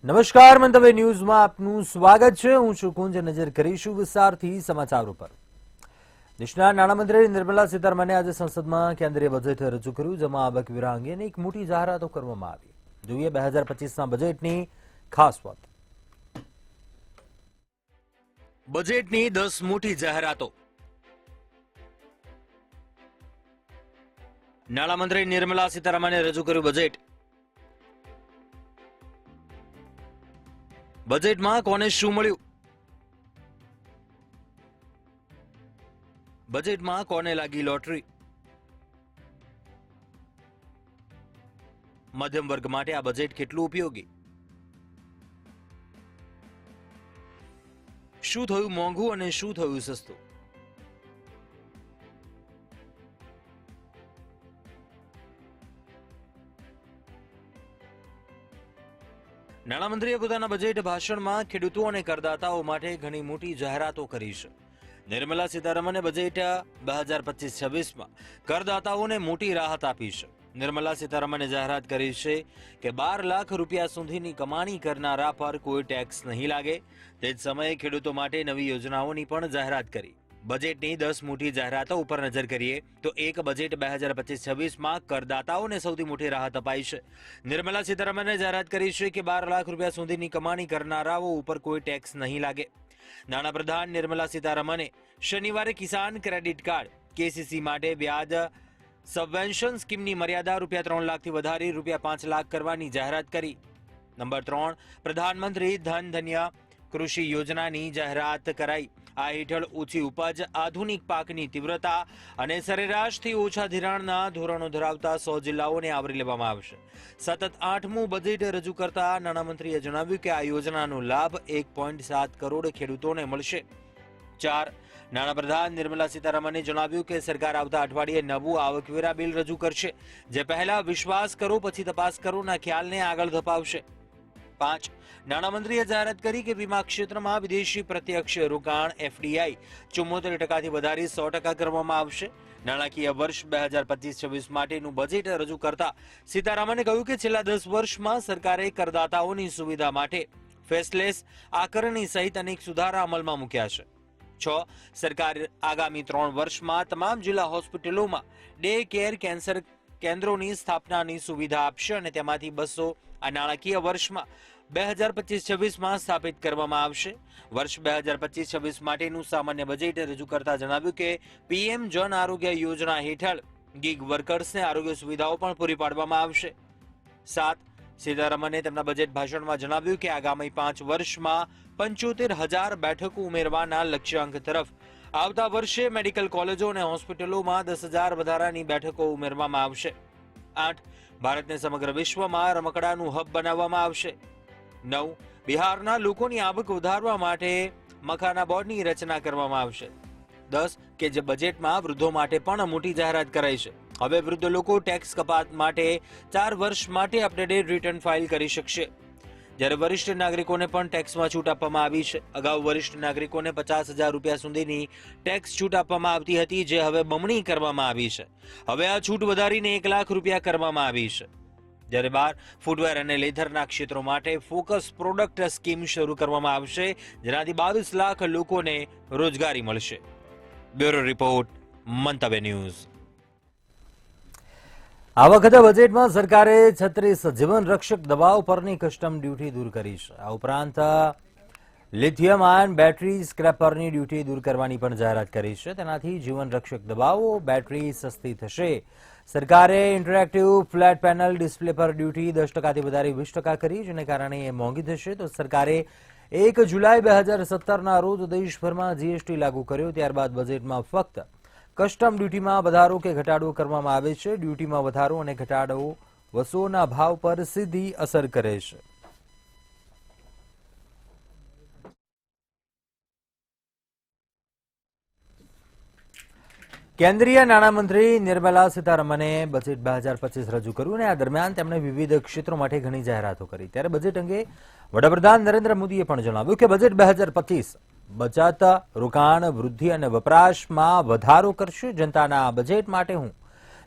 નમસ્કાર, મંતવ્ય ન્યૂઝમાં આપનું સ્વાગત છે. હું છું કુંજ. નજર કરીશું વિસ્તારથી સમાચારો પર. દેશના નાણામંત્રી નિર્મલા સીતારમણે આજે સંસદમાં કેન્દ્રીય બજેટ રજૂ કર્યું, જેમાં આવકવેરા અંગેની એક મોટી જાહેરાતો કરવામાં આવી. જોઈએ 2025ના બજેટની ખાસ વાત. બજેટની 10 મોટી જાહેરાતો. નાણામંત્રી નિર્મલા સીતારમણે રજૂ કર્યું બજેટ. બજેટમાં કોને શું મળ્યું? બજેટમાં કોને લાગી લોટરી? મધ્યમ વર્ગ માટે આ બજેટ કેટલું ઉપયોગી? શું થયું મોંઘું અને શું થયું સસ્તું? નાણામંત્રીએ પોતાના બજેટ ભાષણમાં ખેડૂતો અને કરદાતાઓ માટે ઘણી મોટી જાહેરાતો કરી છે. નિર્મલા સીતારમણે બજેટ 2025-26માં કરદાતાઓને મોટી રાહત આપી છે. નિર્મલા સીતારમણે જાહેરાત કરી છે કે 12 લાખ રૂપિયા સુધીની કમાણી કરનારા પર કોઈ ટેક્સ નહીં લાગે. તે જ સમયે ખેડૂતો માટે નવી યોજનાઓની પણ જાહેરાત કરી. બજેટની 10 મોટી જાહેરાતો ઉપર નજર કરીએ તો એક બજેટ 2025-26માં કરદાતાઓને સૌથી મોટી રાહત અપાઈ છે. નિર્મલા સીતારમણે જાહેરાત કરી છે કે 12 લાખ રૂપિયા સુધીની કમાણી કરનારાઓ ઉપર કોઈ ટેક્સ નહીં લાગે. નાણાપ્રધાન નિર્મલા સીતારમણે શનિવારે કિસાન ક્રેડિટ કાર્ડ કેસીસી માટે વ્યાજ સબવેન્શન સ્કીમની મર્યાદા ₹3 લાખથી વધારી ₹5 લાખ કરવાની જાહેરાત કરી. નંબર 3, પ્રધાનમંત્રી ધન ધન્ય કૃષિ યોજનાની જાહેરાત કરાઈ. આ હેઠળ ઓછી ઉપજ, આધુનિક પાકની તીવ્રતા અને સરેરાશથી ઓછા ધિરાણના ધોરણો ધરાવતા 100 જિલ્લાઓને આવરી લેવામાં આવશે. સતત 8મું બજેટ રજૂ કરતા નાણામંત્રીએ જણાવ્યું કે આ યોજનાનો લાભ 1.7 કરોડ ખેડૂતોને મળશે. 4, નાણાપ્રધાન નિર્મલા સીતારમણે જણાવ્યું કે સરકાર આવતા અઠવાડિયે નવું આવકવેરા બિલ રજૂ કરશે, જે પહેલા વિશ્વાસ કરો પછી તપાસ કરોના ખ્યાલને આગળ ધપાવશે. 5, નાણામંત્રીએ જાહેરાત કરી કે વીમા ક્ષેત્રમાં વિદેશી પ્રત્યક્ષ રોકાણ FDI 74% વધારી 100% કરવામાં આવશે. નાણાકીય વર્ષ 2025-26 માટેનું બજેટ રજૂ કરતા સીતારમણે કહ્યું કે છેલ્લા 10 વર્ષમાં સરકારે કરદાતાઓની સુવિધા માટે ફેસલેસ આકારણી સહિત અનેક સુધારા અમલમાં મૂક્યા છે. 6, સરકાર આગામી 3 વર્ષમાં તમામ જિલ્લા હોસ્પિટલોમાં ડે કેર કેન્સર કેન્દ્રોની સ્થાપનાની સુવિધા આપશે અને તેમાંથી 200 આ નાણાકીય વર્ષમાં 2025-26માં સ્થાપિત કરવામાં આવશે. વર્ષ 2025-26 માટેનું સામાન્ય બજેટ રજૂ કરતા જણાવ્યું કે PM જન આરોગ્ય યોજના હેઠળ ગીગ વર્કર્સને આરોગ્ય સુવિધાઓ પણ પૂરી પાડવામાં આવશે. 7, સીતારમણે તેમના બજેટ ભાષણમાં જણાવ્યું કે આગામી 5 વર્ષમાં 75,000 બેઠકો ઉમેરવાના લક્ષ્યાંક તરફ આવતા વર્ષે મેડિકલ કોલેજો અને હોસ્પિટલોમાં 10,000 વધારાની બેઠકો ઉમેરવામાં આવશે. 8, ભારતને સમગ્ર વિશ્વમાં રમકડાનું હબ બનાવવામાં આવશે. 9, બિહારના લોકોની આવક વધારવા માટે મખાના બોર્ડની રચના કરવામાં આવશે. 10, કે જે બજેટમાં વૃદ્ધો માટે પણ મોટી જાહેરાત કરાઈ છે. હવે વૃદ્ધ લોકો ટેક્સ કપાત માટે 4 વર્ષ માટે અપડેટેડ રિટર્ન ફાઇલ કરી શકશે, જ્યારે વરિષ્ઠ નાગરિકોને પણ ટેક્સમાં છૂટ આપવામાં આવી છે. અગાઉ વરિષ્ઠ નાગરિકોને 50,000 રૂપિયા સુધીની ટેક્સ છૂટ આપવામાં આવતી હતી, જે હવે બમણી કરવામાં આવી છે. હવે આ છૂટ વધારીને 1 લાખ રૂપિયા કરવામાં આવી છે. જ્યારે 12, ફૂટવેર અને લેધરના ક્ષેત્રો માટે ફોકસ પ્રોડક્ટ સ્કીમ શરૂ કરવામાં આવશે, જેનાથી 22 લાખ લોકોને રોજગારી મળશે. બ્યુરો રિપોર્ટ, મંતવ્ય ન્યૂઝ. આ વખતે બજેટમાં સરકારે 36 જીવન રક્ષક દવાઓ પરની કસ્ટમ ડ્યુટી દૂર કરી છે. આ ઉપરાંત લિથિયમ આયન બેટરી સ્ક્રેપરની ડ્યુટી દૂર કરવાની પણ જાહેરાત કરી છે. તેનાથી જીવન રક્ષક દવાઓ બેટરી સસ્તી થશે. સરકારે ઇન્ટરેક્ટિવ ફ્લેટ પેનલ ડિસ્પ્લે પર ડ્યુટી 10%થી વધારી 20% કરી, જેને કારણે એ મોંઘી થશે. તો સરકારે 1 જુલાઈ 2017ના રોજ દેશભરમાં GST લાગુ કર્યો. ત્યારબાદ બજેટમાં ફક્ત કસ્ટમ ડ્યુટીમાં વધારો કે ઘટાડો કરવામાં આવે છે. ડ્યુટીમાં વધારો અને ઘટાડો વસ્તુઓના ભાવ પર સીધી અસર કરે છે. કેન્દ્રીય નાણામંત્રી નિર્મલા સીતારમણે બજેટ 2025 રજૂ કર્યું અને આ દરમિયાન તેમણે વિવિધ ક્ષેત્રો માટે ઘણી જાહેરાતો કરી. ત્યારે બજેટ અંગે વડાપ્રધાન નરેન્દ્ર મોદીએ પણ જણાવ્યું કે બજેટ 2025 બચત, રોકાણ, વૃદ્ધિ અને વપરાશમાં વધારો કરશે. જનતાના બજેટ માટે હું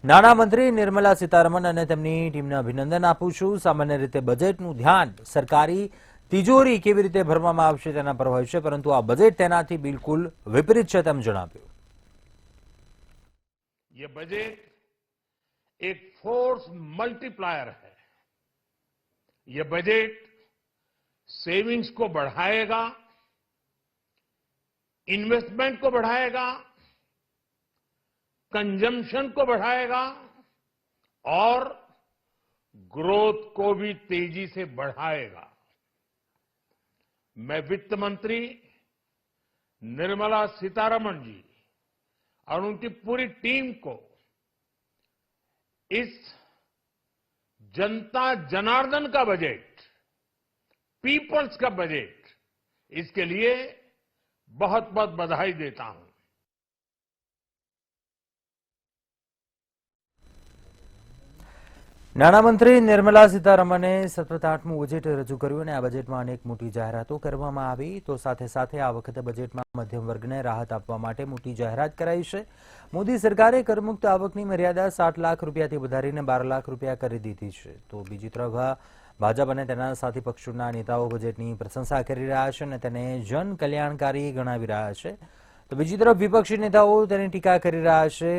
નાણામંત્રી નિર્મલા સીતારમણ અને તેમની ટીમને અભિનંદન આપું છું. સામાન્ય રીતે બજેટનું ધ્યાન સરકારી તિજોરી કેવી રીતે ભરવામાં આવશે તેના પર હોય છે, પરંતુ આ બજેટ તેનાથી બિલકુલ વિપરીત છે તેમ જણાવ્યું. ये बजट एक फोर्स मल्टीप्लायर है. ये बजट सेविंग्स को बढ़ाएगा, इन्वेस्टमेंट को बढ़ाएगा, कंजम्पशन को बढ़ाएगा और ग्रोथ को भी तेजी से बढ़ाएगा. मैं वित्त मंत्री निर्मला सीतारमण जी और उनकी पूरी टीम को इस जनता जनार्दन का बजट, पीपल्स का बजट, इसके लिए बहुत बहुत बधाई देता हूं. નાણામંત્રી નિર્મલા સીતારમણે સતત 8મું બજેટ રજૂ કર્યું અને આ બજેટમાં અનેક મોટી જાહેરાતો કરવામાં આવી. તો સાથે સાથે આ વખતે બજેટમાં મધ્યમ વર્ગને રાહત આપવા માટે મોટી જાહેરાત કરાઈ છે. મોદી સરકારે કરમુક્ત આવકની મર્યાદા 7 લાખ રૂપિયાથી વધારીને 12 લાખ રૂપિયા કરી દીધી છે. તો બીજી તરફ ભાજપ અને તેના સાથી પક્ષોના નેતાઓ બજેટની પ્રશંસા કરી રહ્યા છે અને તેને જન કલ્યાણકારી ગણાવી રહ્યા છે. તો બીજી તરફ વિપક્ષી નેતાઓ તેની ટીકા કરી રહ્યા છે.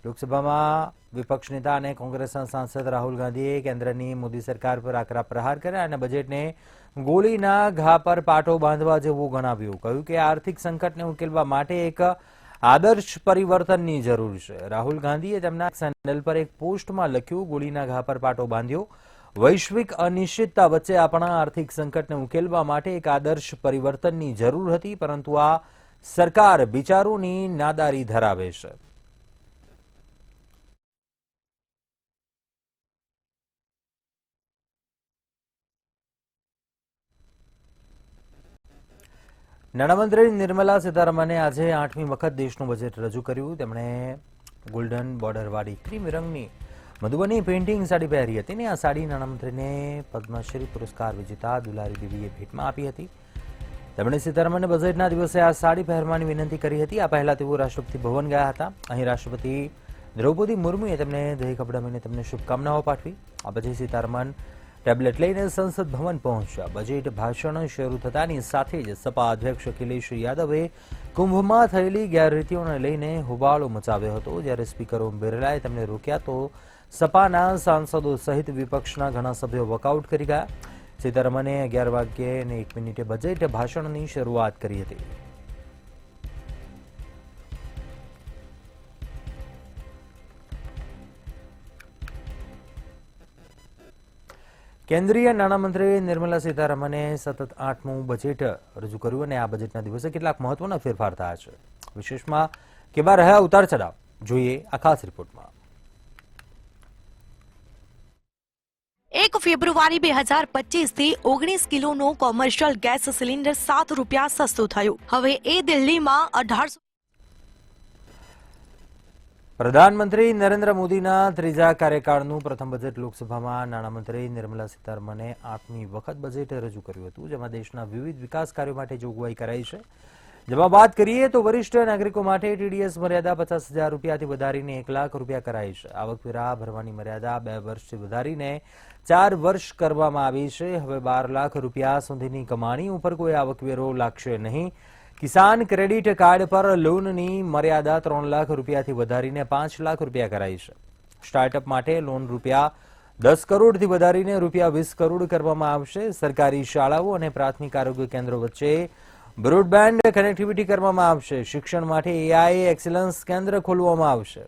લોકસભામાં વિપક્ષ નેતા અને કોંગ્રેસના સાંસદ રાહુલ ગાંધીએ કેન્દ્રની મોદી સરકાર પર આકરા પ્રહાર કર્યા અને બજેટને ગોળીના ઘા પર પાટો બાંધવા જેવું ગણાવ્યું. કહ્યું કે આર્થિક સંકટને ઉકેલવા માટે એક આદર્શ પરિવર્તનની જરૂર છે. રાહુલ ગાંધીએ તેમના ચેનલ પર એક પોસ્ટમાં લખ્યું, ગોળીના ઘા પર પાટો બાંધ્યો. વૈશ્વિક અનિશ્ચિતતા વચ્ચે આપણા આર્થિક સંકટને ઉકેલવા માટે એક આદર્શ પરિવર્તનની જરૂર હતી, પરંતુ આ સરકાર વિચારોની નાદારી ધરાવે છે. નાણામંત્રી નિર્મલા સીતારમણે આજે 8મી વખત દેશનું બજેટ રજૂ કર્યું. તેમણે ગોલ્ડન બોર્ડરવાળી ક્રીમ રંગની મધુબની પેઇન્ટિંગ સાડી પહેરી હતી અને આ સાડી નાણામંત્રીને પદ્મશ્રી પુરસ્કાર વિજેતા દુલારી દેવીએ ભેટમાં આપી હતી. તેમણે સીતારમણને બજેટના દિવસે આ સાડી પહેરવાની વિનંતી કરી હતી. આ પહેલા તેઓ રાષ્ટ્રપતિ ભવન ગયા હતા. અહીં રાષ્ટ્રપતિ દ્રૌપદી મુર્મુએ તેમને દહીં કપડાં તેમને શુભકામનાઓ પાઠવી. આ પછી સીતારમણ ટેબ્લેટ લઈને સંસદ ભવન પહોંચ્યા. બજેટ ભાષણ શરૂ થતાની સાથે જ સપા અધ્યક્ષ અખિલેશ યાદવે કુંભમાં થયેલી ગેરરીતિઓને લઈને હોબાળો મચાવ્યો હતો. જ્યારે સ્પીકર ઓમ બિરલાએ તેમને રોક્યા તો સપાના સાંસદો સહિત વિપક્ષના ઘણા સભ્યો વોકઆઉટ કરી ગયા. સીતારમણે 11 વાગ્યે અને 1 મિનિટે બજેટ ભાષણની શરૂઆત કરી હતી. કેન્દ્રીય નાણામંત્રી નિર્મલા સીતારમણે સતત 8મું બજેટ રજૂ કર્યું અને આ બજેટના દિવસે કેટલાક મહત્વના ફેરફાર થયા છે. વિશેષમાં કેવા રહ્યા ઉતાર ચઢાવ, જોઈએ આ ખાસ રિપોર્ટમાં. 1 ફેબ્રુઆરી 2025 થી 19 કિલોનો કોમર્શિયલ ગેસ સિલિન્ડર 7 રૂપિયા સસ્તું થયું. હવે એ દિલ્હીમાં 1800. પ્રધાનમંત્રી નરેન્દ્ર મોદીના ત્રીજા કાર્યકાળનું પ્રથમ બજેટ લોકસભામાં નાણામંત્રી નિર્મલા સીતારમણે 8મી વખત બજેટ રજૂ કર્યું હતું, જેમાં દેશના વિવિધ વિકાસ કાર્યો માટે જોગવાઈ કરાઈ છે. જેમાં વાત કરીએ તો વરિષ્ઠ નાગરિકો માટે ટીડીએસ મર્યાદા 50,000 રૂપિયાથી વધારીને 1 લાખ રૂપિયા કરાઈ છે. આવકવેરા ભરવાની મર્યાદા 2 વર્ષથી વધારીને 4 વર્ષ કરવામાં આવી છે. હવે 12 લાખ રૂપિયા સુધીની કમાણી ઉપર કોઈ આવકવેરો લાગશે નહીં. કિસાન ક્રેડિટ કાર્ડ પર લોનની મર્યાદા 3 લાખ રૂપિયાથી વધારીને 5 લાખ રૂપિયા કરાઈ છે. સ્ટાર્ટઅપ માટે લોન રૂપિયા 10 કરોડથી વધારીને રૂપિયા 20 કરોડ કરવામાં આવશે. સરકારી શાળાઓ અને પ્રાથમિક આરોગ્ય કેન્દ્રો વચ્ચે બ્રોડબેન્ડ કનેક્ટિવિટી કરવામાં આવશે. શિક્ષણ માટે એઆઈ એક્સલન્સ કેન્દ્ર ખોલવામાં આવશે.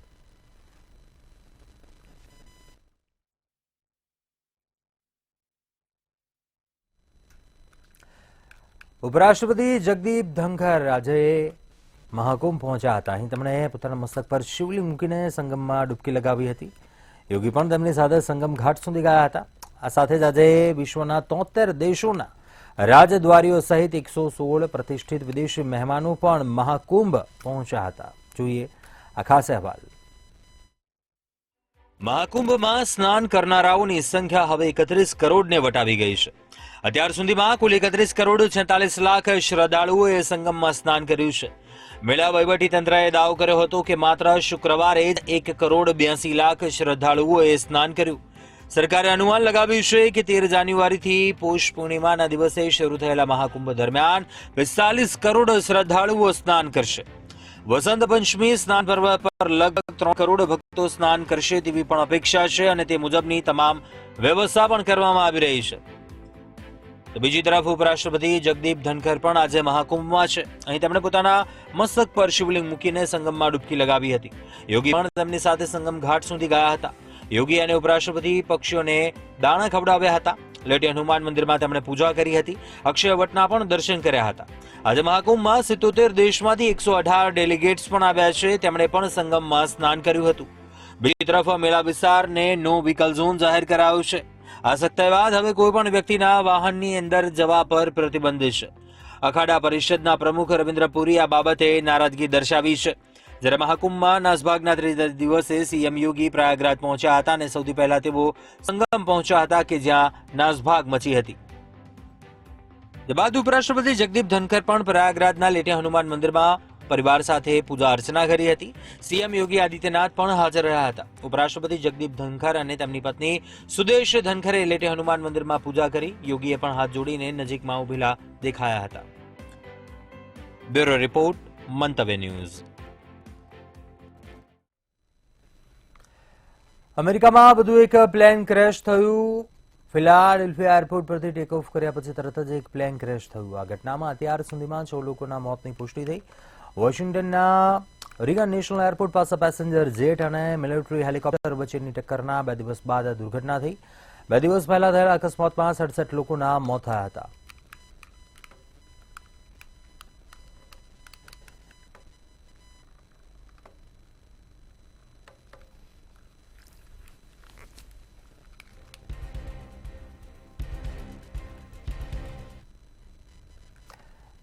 ઉપરાષ્ટ્રપતિ જગદીપ ધનખર આજે મહાકુંભ પહોંચ્યા હતા. અહીં તેમણે પોતાના મસ્તક પર શિવલિંગ મૂકીને સંગમમાં ડૂબકી લગાવી હતી. યોગી પણ તેમની સાથે સંગમ ઘાટ સુધી ગયા હતા. આ સાથે જ આજે વિશ્વના 73 દેશોના રાજદ્વારીઓ સહિત 116 પ્રતિષ્ઠિત વિદેશી મહેમાનો પણ મહાકુંભ પહોંચ્યા હતા. જોઈએ આ ખાસ અહેવાલ. મહાકુંભમાં સ્નાન કરનારાઓની સંખ્યા હવે 31 કરોડને વટાવી ગઈ છે. અત્યાર સુધીમાં કુલ 31 કરોડ 46 લાખ શ્રદ્ધાળુઓએ સંગમમાં સ્નાન કર્યું છે. મેળા વહીવટીતંત્રએ દાવો કર્યો હતો કે માત્ર શુક્રવારે જ 1 કરોડ 82 લાખ શ્રદ્ધાળુઓએ સ્નાન કર્યું. સરકારે અનુમાન લગાવ્યું છે કે 13 જાન્યુઆરીથી પોષ પૂર્ણિમાના દિવસે શરૂ થયેલા મહાકુંભ દરમિયાન 45 કરોડ શ્રદ્ધાળુઓ સ્નાન કરશે. વસંત પંચમી સ્નાન પર્વ પર લગભગ 3 કરોડ ભક્તો સ્નાન કરશે તેવી પણ અપેક્ષા છે અને તે મુજબની તમામ વ્યવસ્થા પણ કરવામાં આવી રહી છે. તો બીજી તરફ ઉપરાષ્ટ્રપતિ જગદીપ ધનખર પણ આજે મહાકુંભમાં છે. અહીં તેમણે પોતાના મસ્તક પર શિવલિંગ મૂકીને સંગમમાં ડૂબકી લગાવી હતી. યોગી પણ તેમની સાથે સંગમ ઘાટ સુધી ગયા હતા. યોગી અને ઉપરાષ્ટ્રપતિ પક્ષીઓને દાણા ખવડાવ્યા હતા. લેટી હનુમાન મંદિરમાં તેમણે પૂજા કરી હતી. અક્ષય વટના પણ દર્શન કર્યા હતા. આજે મહાકુંભમાં 77 દેશમાંથી 118 ડેલિગેટ્સ પણ આવ્યા છે. તેમણે પણ સંગમમાં સ્નાન કર્યું હતું. બીજી તરફ મેળા વિસ્તારને નો વ્હીકલ ઝોન જાહેર કરાયો છે. આ સપ્તાહ બાદ હવે કોઈ પણ વ્યક્તિના વાહનની અંદર જવા પર પ્રતિબંધ છે. અખાડા પરિષદના પ્રમુખ રવિન્દ્ર પુરી આ બાબતે નારાજગી દર્શાવી છે. જ્યારે મહાકુંભમાં નાસભાગના ત્રીજા દિવસે સીએમ યોગી પ્રયાગરાજ પહોંચ્યા હતા અને સૌથી પહેલા તેઓ સંગમ પહોંચ્યા હતા કે જ્યાં નાસભાગ મચી હતી. બાદ ઉપરાષ્ટ્રપતિ જગદીપ ધનખર પણ પ્રયાગરાજના લેટી હનુમાન મંદિરમાં પરિવાર સાથે પૂજા અર્ચના કરી હતી. સીએમ યોગી આદિત્યનાથ પણ હાજર રહ્યા હતા. ઉપરાષ્ટ્રપતિ જગદીપ ધનખર અને તેમની પત્ની સુદેશ ધનખરે લેટી હનુમાન મંદિરમાં પૂજા કરી. યોગીએ પણ હાથ જોડીને નજીકમાં ઉભેલા દેખાયા હતા. બ્યુરો રિપોર્ટ, મંતવ્ય ન્યૂઝ. અમેરિકામાં વધુ એક પ્લેન ક્રેશ થયું. ફિલાડેલ્ફિયા એરપોર્ટ પરથી ટેક ઓફ કર્યા પછી તરત જ એક પ્લેન ક્રેશ થયું. આ ઘટનામાં અત્યાર સુધીમાં 6 લોકોના મોતની પુષ્ટિ થઈ. વોશિંગ્ટનના રીગન નેશનલ એરપોર્ટ પાસે પેસેન્જર જેટ અને મિલિટરી હેલિકોપ્ટર વચ્ચેની ટક્કરના 2 દિવસ બાદ આ દુર્ઘટના થઈ. 2 દિવસ પહેલા થયેલા અકસ્માતમાં 67 લોકોના મોત થયા હતા.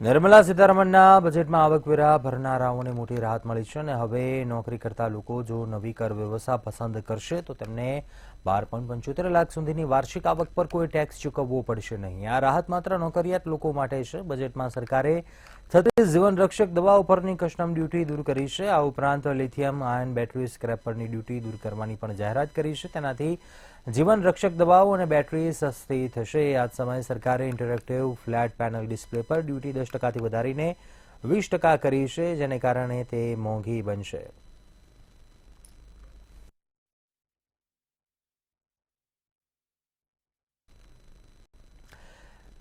નિર્મલા સીતારમણના બજેટમાં આવકવેરા ભરનારાઓને મોટી રાહત મળી છે અને હવે નોકરી કરતા લોકો જો નવી કર વ્યવસ્થા પસંદ કરશે તો તેમને 12.75 લાખ સુધીની વાર્ષિક આવક પર કોઈ ટેક્સ ચૂકવવો પડશે નહીં. આ રાહત માત્ર નોકરિયાત લોકો માટે છે. બજેટમાં સરકારે 36 જીવન રક્ષક દવાઓ પરની કસ્ટમ ડ્યુટી દૂર કરી છે. આ ઉપરાંત લિથિયમ આયન બેટરી સ્ક્રેપ પરની ડ્યુટી દૂર કરવાની પણ જાહેરાત કરી છે. તેનાથી જીવન રક્ષક દવાઓ અને બેટરી સસ્તી થશે. આ જ સમયે સરકારે ઇન્ટરેક્ટિવ ફ્લેટ પેનલ ડિસ્પ્લે પર ડ્યુટી 10%થી વધારીને 20% કરી છે, જેને કારણે તે મોંઘી બનશે.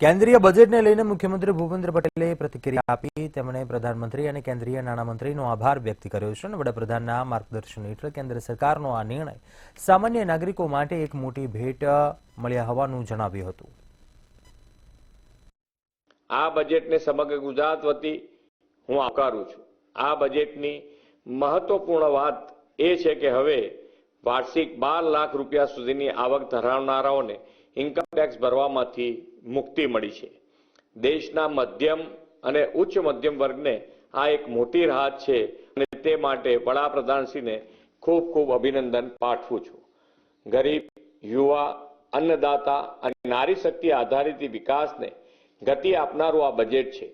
કેન્દ્રીય બજેટને લઈને મુખ્યમંત્રી ભૂપેન્દ્ર પટેલે પ્રતિક્રિયા આપી. તેમણે પ્રધાનમંત્રી અને કેન્દ્રીય નાણામંત્રીનો આભાર વ્યક્ત કર્યો છે અને વડાપ્રધાનના માર્ગદર્શન હેઠળ કેન્દ્ર સરકારનો આ નિર્ણય સામાન્ય નાગરિકો માટે એક મોટી ભેટ મળ્યા હોવાનું જણાવ્યું હતું. આ બજેટને સમગ્ર ગુજરાત વતી હું આવકારું છું. આ બજેટની મહત્વપૂર્ણ વાત એ છે કે હવે વાર્ષિક 12 લાખ રૂપિયા સુધીની આવક ધરાવનારાઓને ઇન્કમ ટેક્સ ભરવામાંથી મુક્તિ મળી છે. દેશના મધ્યમ અને ઉચ્ચ મધ્યમ વર્ગને આ એક મોટી રાહત છે અને તે માટે વડાપ્રધાનશ્રીને ખૂબ ખૂબ અભિનંદન પાઠવું છું. ગરીબ, યુવા, અન્નદાતા અને નારી શક્તિ આધારિત વિકાસને ગતિ આપનારું આ બજેટ છે.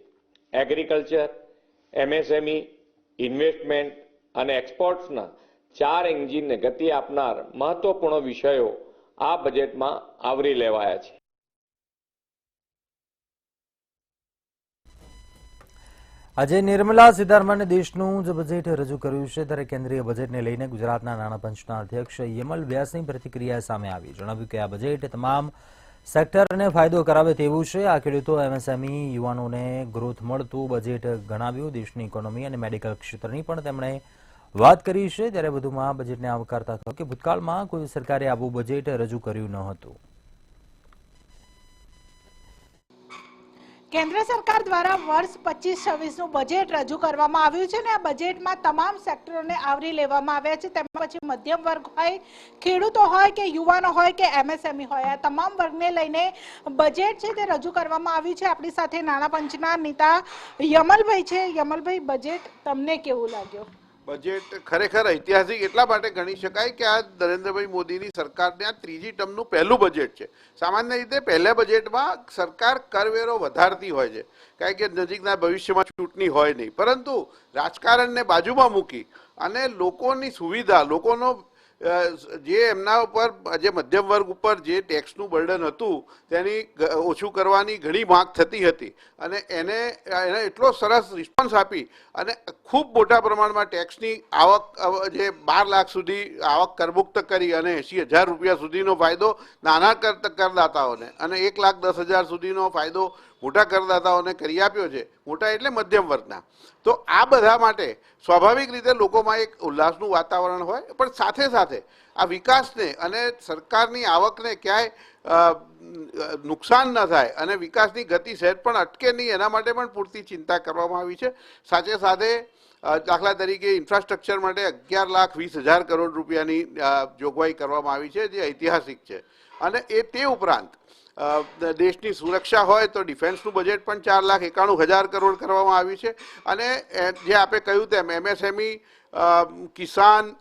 એગ્રીકલ્ચર, એમએસએમઈ, ઇન્વેસ્ટમેન્ટ અને એક્સપોર્ટ્સના 4 એન્જિનને ગતિ આપનાર મહત્વપૂર્ણ વિષયો આ બજેટમાં આવરી લેવાયા છે. આજે નિર્મલા સીતારમણે દેશનું જ બજેટ રજૂ કર્યું છે. ત્યારે કેન્દ્રીય બજેટને લઈને ગુજરાતના નાણાપંચના અધ્યક્ષ યમલ વ્યાસની પ્રતિક્રિયા સામે આવી. જણાવ્યું કે આ બજેટ તમામ સેક્ટરને ફાયદો કરાવે તેવું છે. આ ખેડૂતો, એમએસએમઈ, યુવાનોને ગ્રોથ મળતું બજેટ ગણાવ્યું. દેશની ઇકોનોમી અને મેડિકલ ક્ષેત્રની પણ તેમણે વાત કરી છે. ત્યારે વધુમાં બજેટને આવકારતા કહ્યું કે ભૂતકાળમાં કોઈ સરકારે આવું બજેટ રજૂ કર્યું ન હતું. કેન્દ્ર સરકાર દ્વારા વર્ષ 25-26નું બજેટ રજૂ કરવામાં આવ્યું છે અને આ બજેટમાં તમામ સેક્ટરોને આવરી લેવામાં આવ્યા છે. તેમાં પછી મધ્યમ વર્ગ હોય, ખેડૂતો હોય કે યુવાનો હોય કે એમએસએમઈ હોય, આ તમામ વર્ગને લઈને બજેટ છે તે રજૂ કરવામાં આવ્યું છે. આપણી સાથે નાણાં પંચના નેતા યમલભાઈ છે. યમલભાઈ, બજેટ તમને કેવું લાગ્યું? બજેટ ખરેખર ઐતિહાસિક એટલા માટે ગણી શકાય કે આ નરેન્દ્રભાઈ મોદીની સરકારની આ ત્રીજી ટર્મનું પહેલું બજેટ છે. સામાન્ય રીતે પહેલા બજેટમાં સરકાર કરવેરો વધારતી હોય છે, કારણ કે નજીકના ભવિષ્યમાં ચૂંટણી હોય નહીં, પરંતુ રાજકારણને બાજુમાં મૂકી અને લોકોની સુવિધા, લોકોનો જે એમના ઉપર, જે મધ્યમ વર્ગ ઉપર જે ટેક્સનું બર્ડન હતું તેની ઓછું કરવાની ઘણી માંગ થતી હતી અને એને એટલો સરસ રિસ્પોન્સ આપી અને ખૂબ મોટા પ્રમાણમાં ટેક્સની આવક, જે 12 લાખ સુધી આવક કરમુક્ત કરી અને 80,000 રૂપિયા સુધીનો ફાયદો નાના કરદાતાઓને અને 1,10,000 સુધીનો ફાયદો મોટા કરદાતાઓને કરી આપ્યો છે. મોટા એટલે મધ્યમ વર્ગના. તો આ બધા માટે સ્વાભાવિક રીતે લોકોમાં એક ઉલ્લાસનું વાતાવરણ હોય, પણ સાથે સાથે આ વિકાસને અને સરકારની આવકને ક્યાંય નુકસાન ન થાય અને વિકાસની ગતિ સહેજ પણ અટકે નહીં, એના માટે પણ પૂરતી ચિંતા કરવામાં આવી છે. સાથે સાથે દાખલા તરીકે ઇન્ફ્રાસ્ટ્રક્ચર માટે 11,20,000 કરોડ રૂપિયાની જોગવાઈ કરવામાં આવી છે, જે ઐતિહાસિક છે. અને તે ઉપરાંત દેશની સુરક્ષા હોય તો ડિફેન્સનું બજેટ પણ 4,91,000 કરોડ કરવામાં આવ્યું છે. અને જે આપણે કહ્યું તેમ MSME, કિસાન,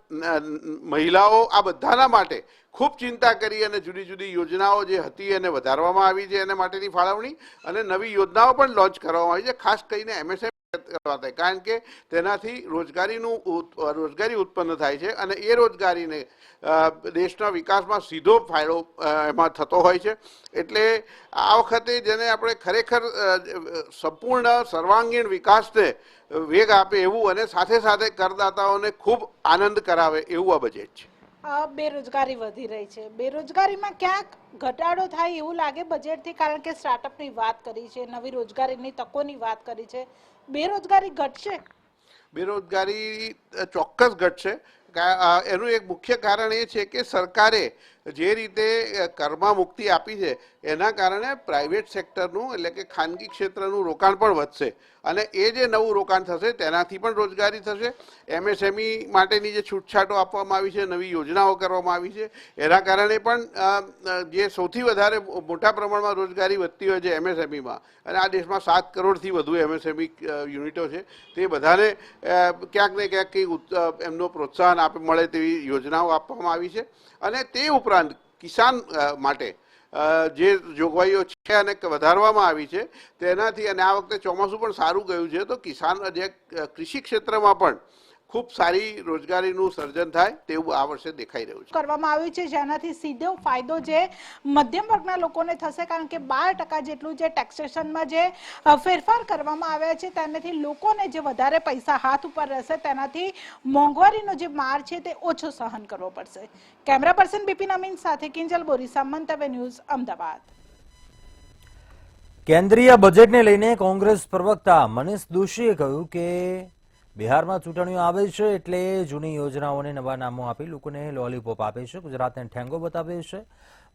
મહિલાઓ, આ બધાના માટે ખૂબ ચિંતા કરી અને જુદી જુદી યોજનાઓ જે હતી એને વધારવામાં આવી છે, એને માટેની ફાળવણી અને નવી યોજનાઓ પણ લોન્ચ કરવામાં આવી છે, ખાસ કરીને MSME, કારણ કે તેનાથી રોજગારી ઉત્પન્ન થાય છે અને એ રોજગારીને દેશના વિકાસમાં સીધો ફાયદો એમાં થતો હોય છે. એટલે આ વખતે જેને આપણે ખરેખર સંપૂર્ણ સર્વાંગીણ વિકાસને વેગ આપે એવું અને સાથે સાથે કરદાતાઓને ખૂબ આનંદ કરાવે એવું આ બજેટ છે. બેરોજગારી વધી રહી છે, બેરોજગારીમાં ક્યાંક ઘટાડો થાય એવું લાગે બજેટથી, કારણ કે સ્ટાર્ટઅપની વાત કરી છે, નવી રોજગારીની તકોની વાત કરી છે. બેરોજગારી ઘટશે? બેરોજગારી ચોક્કસ ઘટશે. એનું એક મુખ્ય કારણ એ છે કે સરકારે જે રીતે કરમાં મુક્તિ આપી છે એના કારણે પ્રાઇવેટ સેક્ટરનું, એટલે કે ખાનગી ક્ષેત્રનું રોકાણ પણ વધશે અને એ જે નવું રોકાણ થશે તેનાથી પણ રોજગારી થશે. MSME માટેની જે છૂટછાટો આપવામાં આવી છે, નવી યોજનાઓ કરવામાં આવી છે, એના કારણે પણ જે સૌથી વધારે મોટા પ્રમાણમાં રોજગારી વધતી હોય છે MSMEમાં, અને આ દેશમાં 7 કરોડથી વધુ MSME યુનિટો છે, તે બધાને ક્યાંક ને ક્યાંક કંઈક એમનો પ્રોત્સાહન મળે તેવી યોજનાઓ આપવામાં આવી છે. અને તે ઉપરાંત કિસાન માટે જે જોગવાઈઓ છે અને વધારવામાં આવી છે તેનાથી, અને આ વખતે ચોમાસું પણ સારું ગયું છે, તો કિસાન જે કૃષિ ક્ષેત્રમાં પણ ખૂબ સારી રોજગારીનું સર્જન થાય તેવું આ વર્ષે દેખાઈ રહ્યું છે. કરવામાં આવ્યું છે જેનાથી સીધો ફાયદો જે મધ્યમ વર્ગના લોકોને થશે, કારણ કે 12% જેટલું જે ટેક્સેશનમાં જે ફેરફાર કરવામાં આવ્યા છે તેનાથી લોકોને જે વધારે પૈસા હાથ ઉપર રહેશે તેનાથી મોંઘવારીનો જે માર છે તે ઓછો સહન કરવો પડશે. કેમેરા પર્સન બિપિન અમીન સાથે કિંજલ બોરીસા, મંતવ્ય ન્યૂઝ, અમદાવાદ. કેન્દ્રીય બજેટને લઈને કોંગ્રેસ પ્રવક્તા મનીષ દોશીએ કહ્યું કે બિહારમાં ચૂંટણીઓ આવે છે એટલે જૂની યોજનાઓને નવા નામો આપી લોકોને લોલીપોપ આપે છે, ગુજરાતને ઠેંગો બતાવે છે.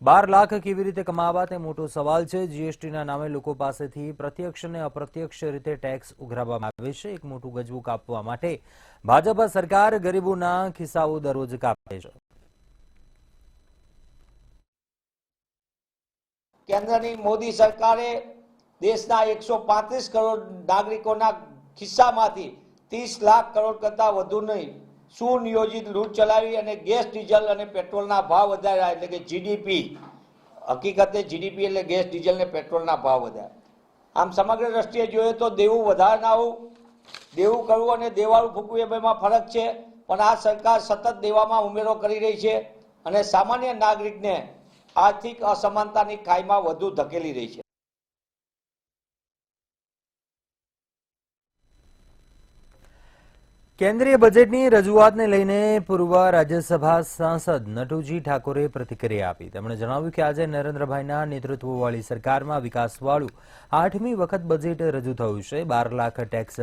12 લાખ કેવી રીતે કમાવા તે મોટો સવાલ છે. જીએસટીના નામે લોકો પાસેથી પ્રત્યક્ષ અને અપ્રત્યક્ષ રીતે ટેક્સ ઉઘરાવવામાં આવે છે. એક મોટું ગજવું કાપવા માટે ભાજપ સરકાર ગરીબોના ખિસ્સાઓ દરરોજ કાપે છે. કેન્દ્રની મોદી સરકારે દેશના 135 કરોડ નાગરિકોના ખિસ્સામાંથી 30 લાખ કરોડ કરતા વધુની સુનિયોજિત લૂંટ ચલાવી અને ગેસ, ડીઝલ અને પેટ્રોલના ભાવ વધાર્યા, એટલે કે જીડીપી, હકીકતે જીડીપી એટલે ગેસ, ડીઝલ ને પેટ્રોલના ભાવ વધાર્યા. આમ સમગ્ર દ્રષ્ટિએ જોઈએ તો દેવું વધારનારું, દેવું કરવું અને દેવાળું ફૂંકવું એ બેમાં ફરક છે, પણ આ સરકાર સતત દેવામાં ઉમેરો કરી રહી છે અને સામાન્ય નાગરિકને આર્થિક અસમાનતાની ખાઈમાં વધુ ધકેલી રહી છે. કેન્દ્રીય બજેટની રજૂઆતને લઈને પૂર્વ રાજ્યસભા સાંસદ નટુજી ઠાકોરે પ્રતિક્રિયા આપી. તેમણે જણાવ્યું કે આજે નરેન્દ્રભાઈના નેતૃત્વવાળી સરકારમાં વિકાસવાળું 8મી વખત બજેટ રજૂ થયું છે. 12 લાખ ટેક્સ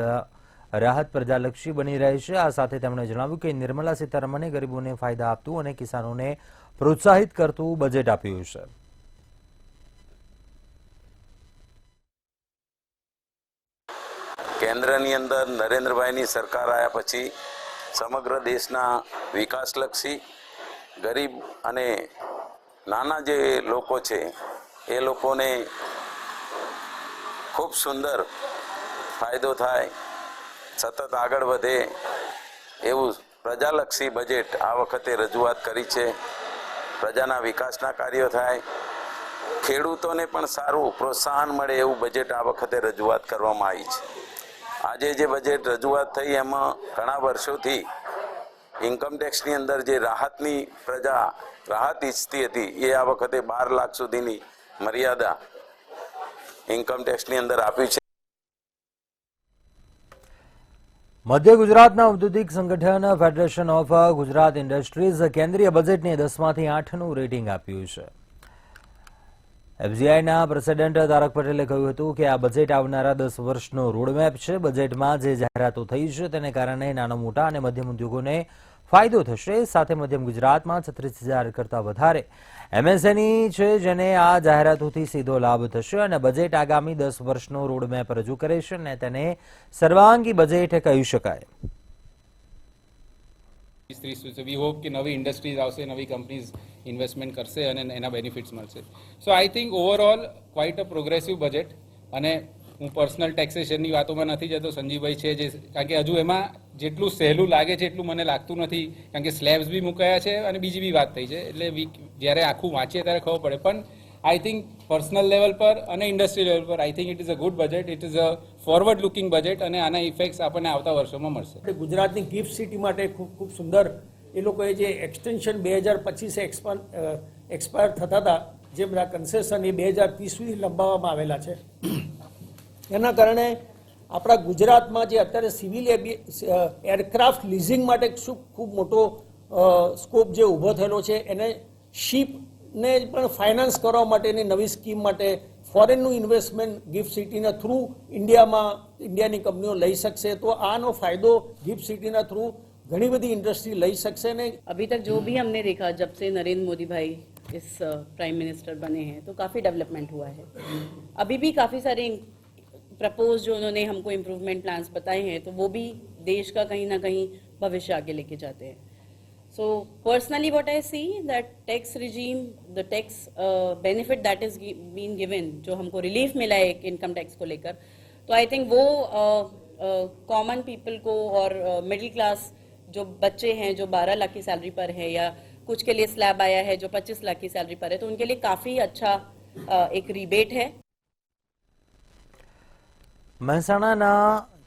રાહત પ્રજાલક્ષી બની રહેશે. આ સાથે તેમણે જણાવ્યું કે નિર્મલા સીતારમણે ગરીબોને ફાયદા આપતું અને કિસાનોને પ્રોત્સાહિત કરતું બજેટ આપ્યું છે. કેન્દ્રની અંદર નરેન્દ્રભાઈની સરકાર આવ્યા પછી સમગ્ર દેશના વિકાસલક્ષી, ગરીબ અને નાના જે લોકો છે એ લોકોને ખૂબ સુંદર ફાયદો થાય, સતત આગળ વધે એવું પ્રજાલક્ષી બજેટ આ વખતે રજૂઆત કરી છે. પ્રજાના વિકાસના કાર્યો થાય, ખેડૂતોને પણ સારું પ્રોત્સાહન મળે એવું બજેટ આ વખતે રજૂઆત કરવામાં આવી છે. આજે જે બજેટ રજૂઆત થઈ એમાં ઘણા વર્ષોથી ઇન્કમ ટેક્સની અંદર જે રાહતની પ્રજા રાહત ઈચ્છતી હતી એ આ વખતે 12 લાખ સુધીની મર્યાદા ઇન્કમ ટેક્સની અંદર આપી છે. મધ્ય ગુજરાતના ઔદ્યોગિક સંગઠન ફેડરેશન ઓફ ગુજરાત ઇન્ડસ્ટ્રીઝ કેન્દ્રીય બજેટને 10માંથી 8નું રેટિંગ આપ્યું છે. એફજીઆઈના પ્રેસિડેન્ટ તારક પટેલે કહ્યું હતું કે આ બજેટ આવનારા 10 વર્ષનો રોડમેપ છે. બજેટમાં જે જાહેરાતો થઈ છે તેને કારણે નાના મોટા અને મધ્યમ ઉદ્યોગોને ફાયદો થશે. સાથે મધ્યમ ગુજરાતમાં 36,000 કરતાં વધારે એમએસએમઈ છે જેને આ જાહેરાતોથી સીધો લાભ થશે અને બજેટ આગામી 10 વર્ષનો રોડમેપ રજૂ કરે છે અને તેને સર્વાંગી બજેટ કહી શકાય. વી હોપ કે નવી ઇન્ડસ્ટ્રીઝ આવશે, નવી કંપનીઝ ઇન્વેસ્ટમેન્ટ કરશે અને એના બેનિફિટ્સ મળશે. So I think overall quite a progressive budget. અને હું પર્સનલ ટેક્સેશનની વાતોમાં નથી જતો, સંજીવભાઈ છે જે, કારણ કે હજુ એમાં જેટલું સહેલું લાગે છે એટલું મને લાગતું નથી, કારણ કે સ્લેબ્સ બી મુકાયા છે અને બીજી બી વાત થઈ છે, એટલે જ્યારે આખું વાંચીએ ત્યારે ખબર પડે. પણ આઈ થિંક પર્સનલ લેવલ પર અને ઇન્ડસ્ટ્રી લેવલ પર I think it is a good budget, it is a forward looking budget અને આના ઇફેક્ટ્સ આપણને આવતા વર્ષોમાં મળશે. ગુજરાતની ગિફ્ટ સિટી માટે ખૂબ સુંદર એ લોકોએ જે એક્સટેન્શન 2025 એક્સપાયર થતા હતા, જે બધા કન્સેશન એ 2030 સુધી લંબાવવામાં આવેલા છે. એના કારણે આપણા ગુજરાતમાં જે અત્યારે સિવિલ એરક્રાફ્ટ લીઝિંગ માટે શું ખૂબ મોટો સ્કોપ જે ઊભો થયેલો છે, એને શિપને પણ ફાઇનાન્સ કરવા માટેની નવી સ્કીમ માટે ફોરેનનું ઇન્વેસ્ટમેન્ટ ગિફ્ટ સિટીના થ્રુ ઇન્ડિયાની કંપનીઓ લઈ શકશે. તો આનો ફાયદો ગિફ્ટ સિટીના થ્રુ घनी बड़ी इंडस्ट्री लई सकते हैं. अभी तक जो भी हमने देखा जब से नरेंद्र मोदी भाई इस प्राइम मिनिस्टर बने हैं तो काफ़ी डेवलपमेंट हुआ है. अभी भी काफ़ी सारे प्रपोज जो उन्होंने हमको इम्प्रूवमेंट प्लान्स बताए हैं तो वो भी देश का कहीं ना कहीं भविष्य आगे लेके जाते हैं. So personally what I see that tax regime, the tax benefit that is being given, जो हमको रिलीफ मिला है इनकम टैक्स को लेकर, तो आई थिंक वो कॉमन पीपल को और मिडिल क्लास जो बच्चे हैं जो 12 लाख की सैलरी पर है या कुछ के लिए स्लैब आया है जो 25 लाख की सैलरी पर है, तो उनके लिए काफ़ी अच्छा एक रिबेट है. મહેસાણાના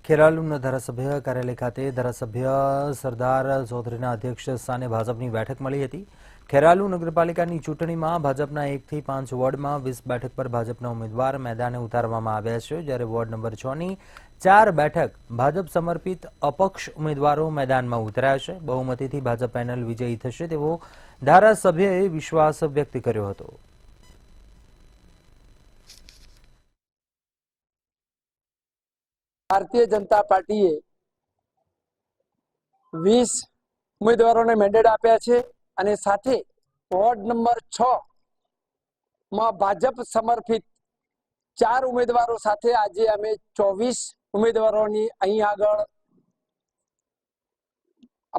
ખેરાલુના ધારાસભ્ય કાર્યાલય ખાતે ધારાસભ્ય સરદાર ચૌધરીના અધ્યક્ષ સ્થાને ભાજપની બેઠક મળી હતી. ખેરાલુ નગરપાલિકાની ચૂંટણીમાં ભાજપના 1 થી 5 વોર્ડમાં 20 બેઠક પર ભાજપના ઉમેદવાર મેદાને ઉતારવામાં આવ્યા છે, જ્યારે વોર્ડ નંબર 6ની 4 બેઠક ભાજપ સમર્પિત અપક્ષ ઉમેદવારો મેદાનમાં ઉતર્યા છે. બહુમતીથી ભાજપ પેનલ વિજયી થશે તેવો ધારાસભ્યએ વિશ્વાસ વ્યક્ત કર્યો હતો. ભારતીય જનતા પાર્ટીએ 20 ઉમેદવારોને મેન્ડેટ આપ્યા છે અને સાથે વોર્ડ નંબર 6 માં ભાજપ સમર્પિત 4 ઉમેદવારો સાથે આજે અમે 24 ઉમેદવારોની અહીં આગળ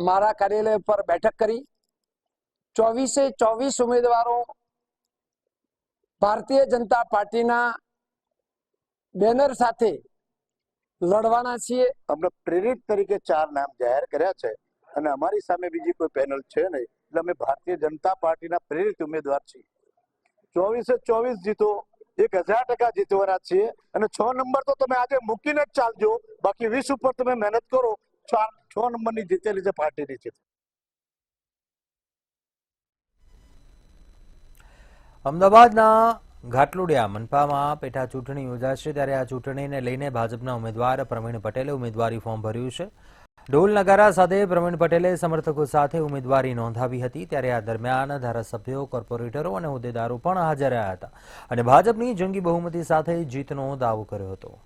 અમારા કાર્યાલય પર બેઠક કરી. 24 ઉમેદવારો ભારતીય જનતા પાર્ટીના બેનર સાથે લડવાના છીએ. અમને પ્રેરિત તરીકે 4 નામ જાહેર કર્યા છે અને અમારી સામે બીજી કોઈ પેનલ છે નહીં, એટલે અમે ભારતીય જનતા પાર્ટીના પ્રેરિત ઉમેદવાર છીએ. 24 જીતો, 1000% જીતવાના છીએ અને 6 નંબર તો તમે આજે મૂકીને જ ચાલજો, બાકી 20 ઉપર તમે મહેનત કરો. 6 નંબરની જીતેલી છે પાર્ટીની છે. અમદાવાદના ઘાટલોડિયા મનપામાં પેટા ચૂંટણી યોજાશે, ત્યારે આ ચૂંટણીને લઈને ભાજપના ઉમેદવાર પ્રવીણ પટેલે ઉમેદવારી ફોર્મ ભર્યું છે. ઢોલ નગારા સાથે પ્રવીણ પટેલે સમર્થકો સાથે ઉમેદવારી નોંધાવી હતી. ત્યારે આ દરમિયાન ધારાસભ્યો, કોર્પોરેટરો અને હોદ્દેદારો પણ હાજર રહ્યા હતા અને ભાજપની જંગી બહુમતી સાથે જીતનો દાવો કર્યો હતો.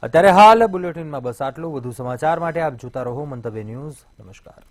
અત્યારે હાલ બુલેટિનમાં બસ આટલું. વધુ સમાચાર માટે આપ જોતા રહો મંતવ્ય ન્યૂઝ. નમસ્કાર.